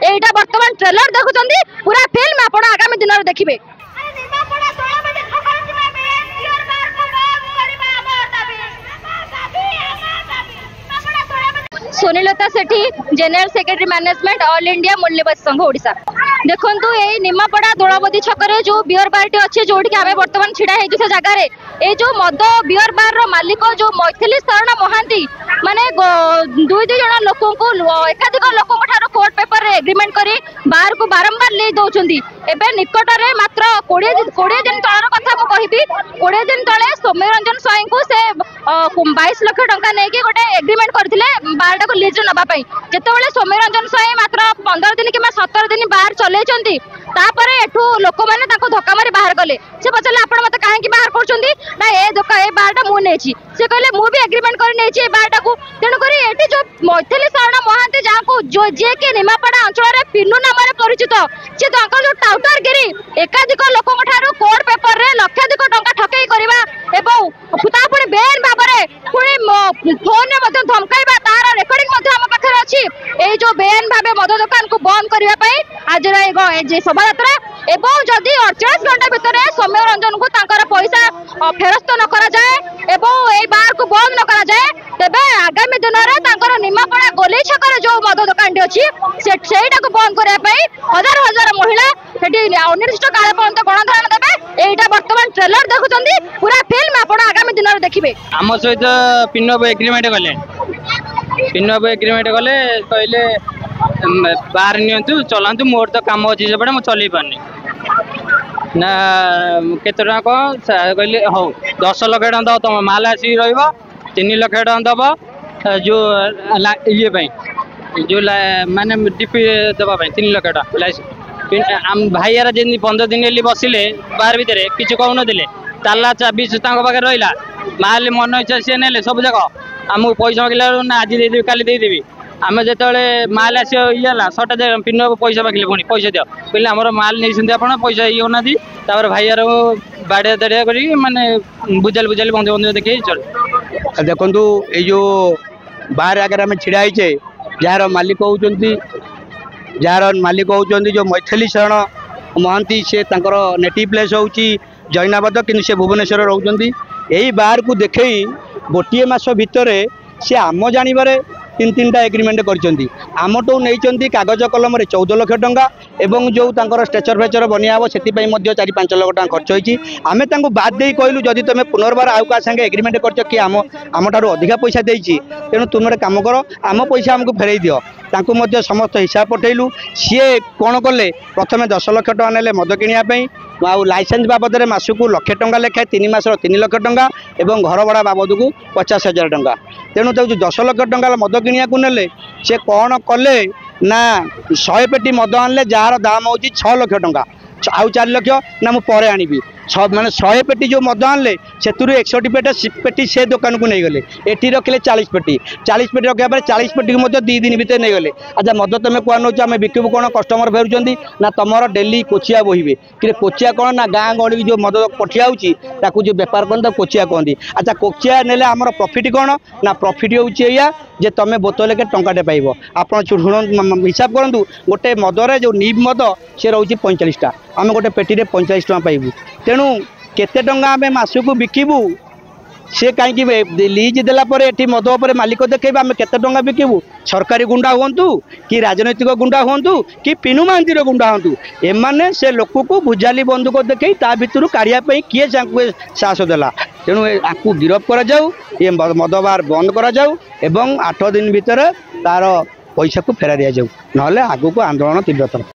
एटा वर्तमान ट्रेलर देखुचंदी पूरा फिल्म आपण आगामी दिन रे देखिबे। Sonilata Sethi general secretary management all India मूल्यवादी संघ ओडिशा। देखंतु ए निमापड़ा दोलबदी छकरे जो बियर बारटी अच्छे जोठी आमे वर्तमान छिड़ा हे से जगह रे ए जो मद बियर बार रो मालिक जो मैथिली शरण महांती माने दुई दुई जण लोक को एकाधिक लोक ठारो कोर्ट पेपर रे एग्रीमेंट करी बार को बारंबार ले दउचंदी। एबे निकट रे मात्र 20 दिन तळर कथा मु कहिबी। 20 दिन तळे सौम्यरंजन स्वाई को से 22 लाख टंका नै कि गोटे एग्रीमेंट करथिले बारटा को लीज नबा पई। जेतेबेले सौम्यरंजन स्वाई मात्र 15 दिन कि 17 दिन बार चलेचंदी तापर एठू लोक माने ताको धक्का मारी बाहर गले। से पचले आपण मते काहे कि बाहर करचंदी ना ए धक्का ए बारटा मु नेछि। से कहले मु भी एग्रीमेंट कर नेछि ए बारटा को। तेनु करी एठी जो मैथिली शरण महांती जाको जो जे के निमापड़ा अंचल रे पिन्नू नाम रे परिचित से ताको जो टाउटर गिरी एकाधिक लोक ठारो कोर्ट पेपर रे लक्षाधिक टंका ठकेई करबा एवं पुता पुणी बेन भाबरे पुणी फोन रे मते धमकाइबा तार रेकॉर्डिंग मते हम पाखरे अछि। ए जो बेन भाबे मद दुकान को बंद करबा पई आज रे जे शोभा यात्रा एवं जदि 48 घंटा भितर सौम्यरंजन को तांकर पैसा फेरस्त न करा जाए एवं ए बार को बंद न करा जाए तेबे आगामी दिन रे तांकर निमापड़ा गोली छकर जो मद दुकान अछि सेटा को बंद करबा पई हजार हजार महिला सेठी अनिर्दिष्ट काल पर्यंत गणधारण देबे। एटा वर्तमान ट्रेलर देखुचंदी पूरा फिल्म आपण आगामी दिन रे देखिबे। हम सहित पिनब एग्रीमेंट गले कहले बाहर नियंतु चलांतु मोर तो काम अच्छी से मुझे चल पारनी ना केते टका कहले हौ 10 लाख टका दब तुम माल आसिक रही 3 लाख टका दब जो ये जो माने डीपी दबा 3 लाख टका भाई यार जमी 15 दिन बसिले बाहर भितर किसी कहून ताला चाबी पाखे रहा माल मन इच्छा सी ने सब जाक आमको पैसा मागिला ना आज देदेवी काली देदेवी आम जो माल आस ये सटा पिन पैसा मागिले पुणी पैसा दियो कहले आम माल नहीं आप पैसा ये होना भाई यार बाड़िया दाड़िया कर बुझाल बुझाली बंधु बंधु देखिए चल देखु ये जो बाहर आगे आम छिड़ा होचे जार मालिक होती जो मैथिली शरण महांती से नेटिव प्लेस हूँ जैनाबाद कि से भुवनेश्वर रोचंती यही बार को देखे गोटे मास भितर से आम जानवर 3-3टा एग्रीमेंट करछंती आमटो नहीं कागज कलम 14 लाख टंका एवं जो स्ट्रेचर फेचर बनिया से 4-5 लाख टंका खर्च होती आम बाद दे कहलु जदि तुम पुनर्बार आउ का संगे एग्रीमेंट कर कि आम ठारू अधिका पैसा देती तेणु तुम काम कर आम पैसा आमको फेरई दियो तांको मध्य समस्त हिसाब पठेलु सी कौन कले प्रथम 10 लाख टंका नेले मद किणापी आउ लाइसेंस बाबद में मासक 1 लाख टंका लेखाए 3 मास 3 लाख टंका एवं घर भड़ा बाबद को 50,000 टंका तेणु जो 10 लाख टंका मद किणा ने से कौन कले ना 100 पेटी मद आनले जार दाम हो 6 लाख टंका आउ 4 लाख ना मुझे आनी माने 100 पेटी जो मद आनले से 61 पेटी से दुकान को नहीं गले एटी रखिले 40 पेटी रखा 40 पेटी को 2 दिन भितर नहीं गले। अच्छा मद तुम कह नौ आम बिकबू कौन कस्टमर फेरुंट ना तुम डेली कोचिया बोहे कि कोचिया कौन ना गाँ गहली जो मद पठिया जो बेपार करते कोचिया कहती। अच्छा कोचिया ने आमर प्रॉफिट कौन ना प्रॉफिट होगा जे तुम बोतल के टंकाटे पाइब आप हिसाब करूँ गोटे मदरे जो नीब मद से रोचे 45टा आम गोटे पेटी 45 टका पाइबू तेणु केते टंका आम मासक बिकबू से कहीं लीज देलापर ये मद उपर मालिक देखा आम केते टंका बिकबू सरकारी गुंडा हूँ कि राजनैतिक गुंडा हूँ कि पिनू महांती गुंडा हूँ एमाने से लोक को भुजाली बंदूक देखी ता भितर काढ़ापी किए साहस देला तेणु आपको गिरफ कर मद बार बंद कर 8 दिन भितर तार पैसा को फेरा दि जाऊ ना आगू को आंदोलन तीव्रतर।